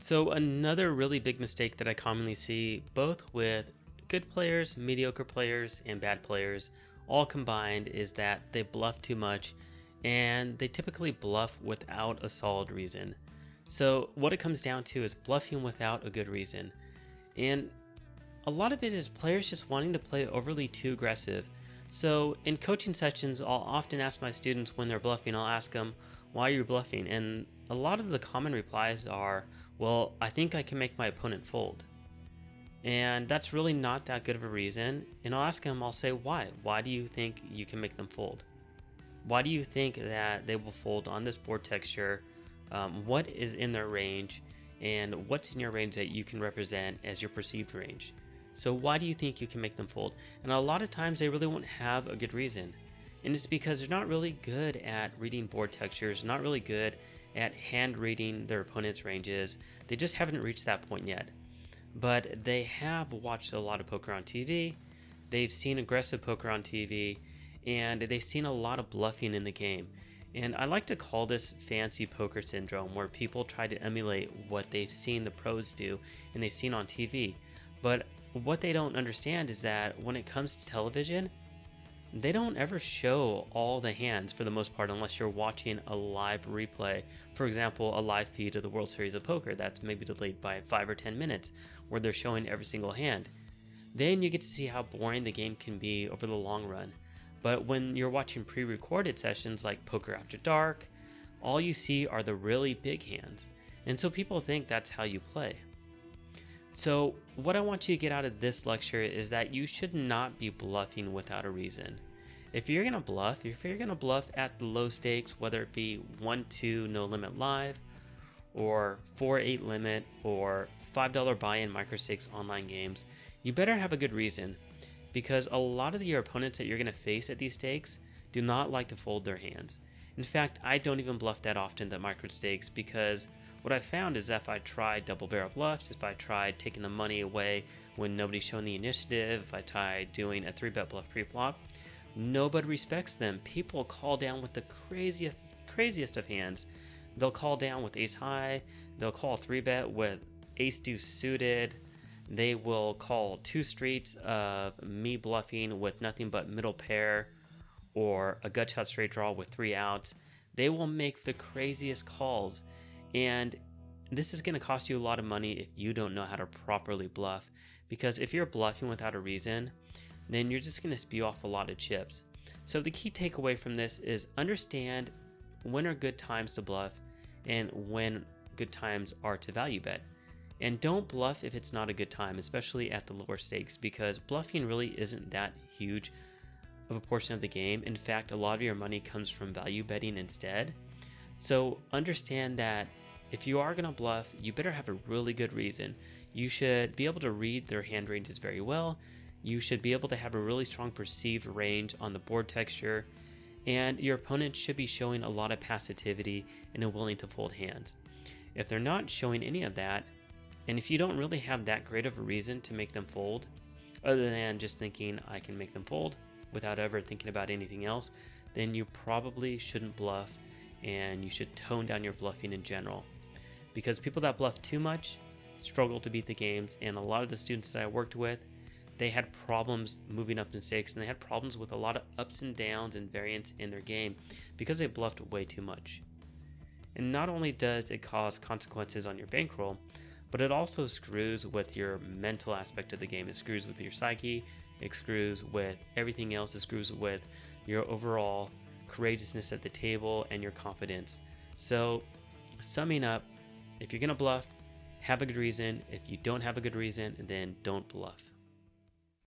So another really big mistake that I commonly see both with good players, mediocre players, and bad players all combined is that they bluff too much, and they typically bluff without a solid reason. So what it comes down to is bluffing without a good reason. And a lot of it is players just wanting to play overly too aggressive. So in coaching sessions, I'll often ask my students when they're bluffing, I'll ask them, why are you bluffing? And a lot of the common replies are, well, I think I can make my opponent fold. And that's really not that good of a reason. And I'll ask them, I'll say, why? Why do you think you can make them fold? Why do you think that they will fold on this board texture? What is in their range? And what's in your range that you can represent as your perceived range? So why do you think you can make them fold? And a lot of times they really won't have a good reason. And it's because they're not really good at reading board textures, not really good at hand reading their opponent's ranges. They just haven't reached that point yet. But they have watched a lot of poker on TV. They've seen aggressive poker on TV, and they've seen a lot of bluffing in the game. And I like to call this fancy poker syndrome, where people try to emulate what they've seen the pros do and they've seen on TV. But what they don't understand is that when it comes to television, they don't ever show all the hands for the most part unless you're watching a live replay. For example, a live feed of the World Series of Poker that's maybe delayed by 5 or 10 minutes where they're showing every single hand. Then you get to see how boring the game can be over the long run. But when you're watching pre-recorded sessions like Poker After Dark, all you see are the really big hands. And so people think that's how you play. So what I want you to get out of this lecture is that you should not be bluffing without a reason. If you're going to bluff at the low stakes, whether it be 1-2 no limit live, or 4-8 limit, or $5 buy-in micro stakes online games, you better have a good reason, because a lot of your opponents that you're going to face at these stakes do not like to fold their hands. In fact, I don't even bluff that often at micro stakes, because what I found is that if I tried double barrel bluffs, if I tried taking the money away when nobody's showing the initiative, if I tried doing a 3-bet bluff pre-flop, nobody respects them. People call down with the craziest of hands. They'll call down with ace high, they'll call 3-bet with ace deuce suited, they will call 2 streets of me bluffing with nothing but middle pair, or a gut shot straight draw with 3 outs. They will make the craziest calls. And this is going to cost you a lot of money if you don't know how to properly bluff, because if you're bluffing without a reason, then you're just going to spew off a lot of chips. So the key takeaway from this is understand when are good times to bluff and when good times are to value bet. And don't bluff if it's not a good time, especially at the lower stakes, because bluffing really isn't that huge of a portion of the game. In fact, a lot of your money comes from value betting instead. So understand that if you are going to bluff, you better have a really good reason. You should be able to read their hand ranges very well. You should be able to have a really strong perceived range on the board texture. And your opponent should be showing a lot of passivity and are willing to fold hands. If they're not showing any of that, and if you don't really have that great of a reason to make them fold, other than just thinking I can make them fold without ever thinking about anything else, then you probably shouldn't bluff, and you should tone down your bluffing in general. Because people that bluff too much struggle to beat the games, and a lot of the students that I worked with, they had problems moving up in stakes, and they had problems with a lot of ups and downs and variance in their game because they bluffed way too much. And not only does it cause consequences on your bankroll, but it also screws with your mental aspect of the game. It screws with your psyche, it screws with everything else, it screws with your overall courageousness at the table and your confidence. So summing up, if you're going to bluff, have a good reason. If you don't have a good reason, then don't bluff.